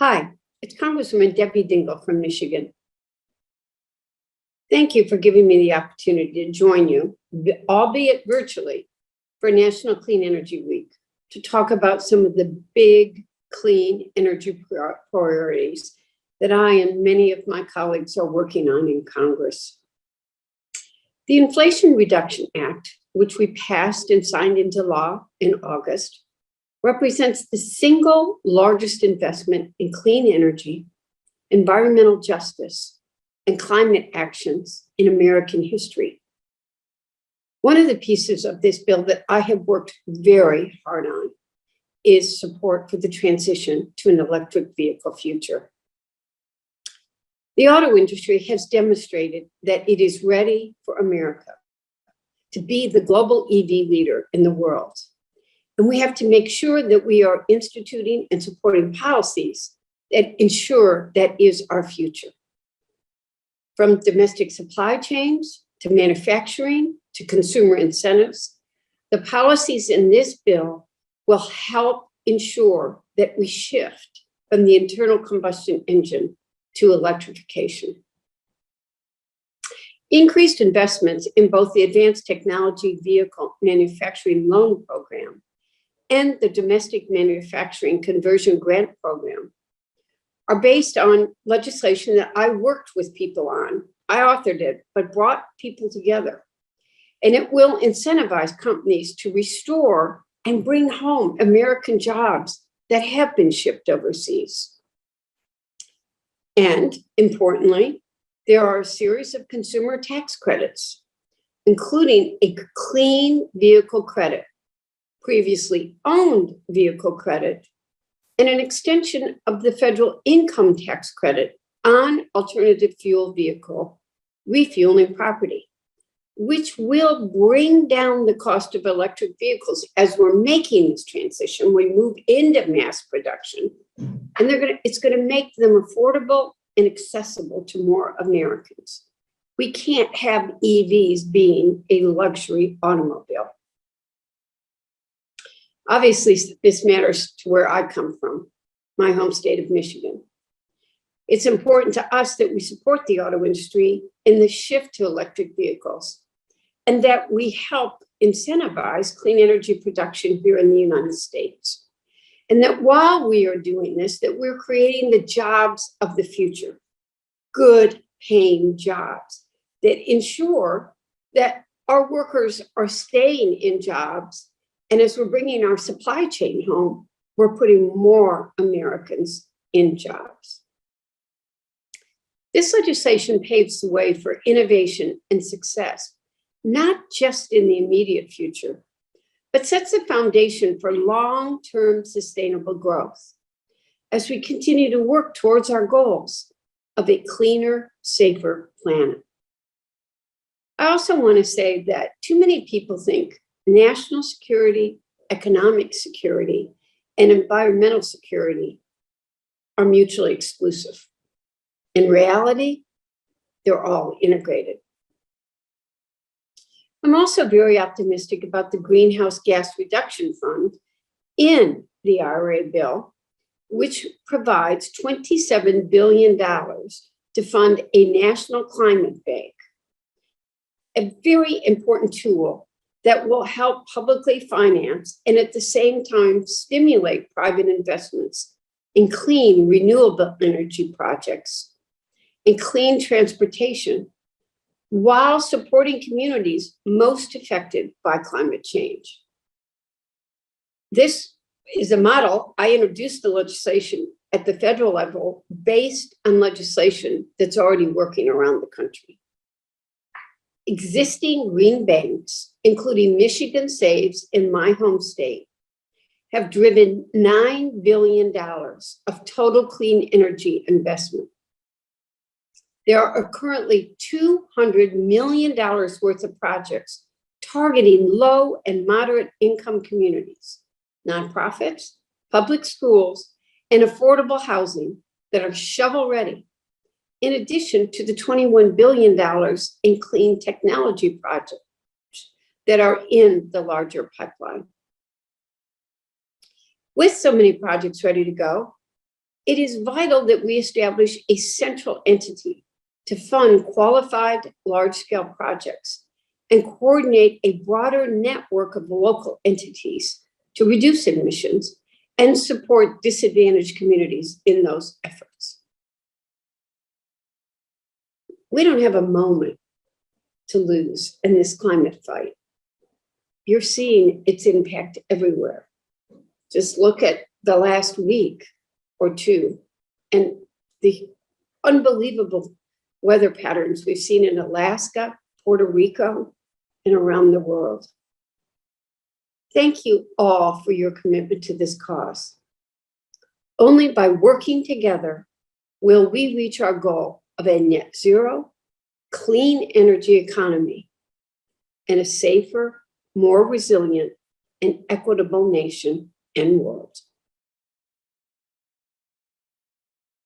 Hi, it's Congresswoman Debbie Dingell from Michigan. Thank you for giving me the opportunity to join you, albeit virtually, for National Clean Energy Week to talk about some of the big clean energy priorities that I and many of my colleagues are working on in Congress. The Inflation Reduction Act, which we passed and signed into law in August, represents the single largest investment in clean energy, environmental justice, and climate actions in American history. One of the pieces of this bill that I have worked very hard on is support for the transition to an electric vehicle future. The auto industry has demonstrated that it is ready for America to be the global EV leader in the world. And we have to make sure that we are instituting and supporting policies that ensure that is our future. From domestic supply chains to manufacturing to consumer incentives, the policies in this bill will help ensure that we shift from the internal combustion engine to electrification. Increased investments in both the Advanced Technology Vehicle Manufacturing Loan Program and the Domestic Manufacturing Conversion Grant Program are based on legislation that I worked with people on. I authored it, but brought people together. And it will incentivize companies to restore and bring home American jobs that have been shipped overseas. And importantly, there are a series of consumer tax credits, including a clean vehicle credit, previously owned vehicle credit, and an extension of the federal income tax credit on alternative fuel vehicle refueling property, which will bring down the cost of electric vehicles as we're making this transition. We move into mass production, and it's going to make them affordable and accessible to more Americans. We can't have EVs being a luxury automobile. Obviously, this matters to where I come from, my home state of Michigan. It's important to us that we support the auto industry in the shift to electric vehicles and that we help incentivize clean energy production here in the United States. And that while we are doing this, that we're creating the jobs of the future, good paying jobs that ensure that our workers are staying in jobs. And as we're bringing our supply chain home, we're putting more Americans in jobs. This legislation paves the way for innovation and success, not just in the immediate future, but sets the foundation for long-term sustainable growth as we continue to work towards our goals of a cleaner, safer planet. I also want to say that too many people think national security, economic security, and environmental security are mutually exclusive. In reality, they're all integrated. I'm also very optimistic about the Greenhouse Gas Reduction Fund in the IRA bill, which provides $27 billion to fund a national climate bank, a very important tool that will help publicly finance and at the same time stimulate private investments in clean renewable energy projects and clean transportation while supporting communities most affected by climate change. This is a model. I introduced the legislation at the federal level based on legislation that's already working around the country. Existing green banks, including Michigan Saves in my home state, have driven $9 billion of total clean energy investment. There are currently $200 million worth of projects targeting low and moderate income communities, nonprofits, public schools, and affordable housing that are shovel ready, in addition to the $21 billion in clean technology projects that are in the larger pipeline. With so many projects ready to go, It is vital that we establish a central entity to fund qualified large-scale projects and coordinate a broader network of local entities to reduce emissions and support disadvantaged communities in those efforts. We don't have a moment to lose in this climate fight. You're seeing its impact everywhere. Just look at the last week or two and the unbelievable weather patterns we've seen in Alaska, Puerto Rico, and around the world. Thank you all for your commitment to this cause. Only by working together will we reach our goal of a net zero, clean energy economy, and a safer, more resilient, and equitable nation and world.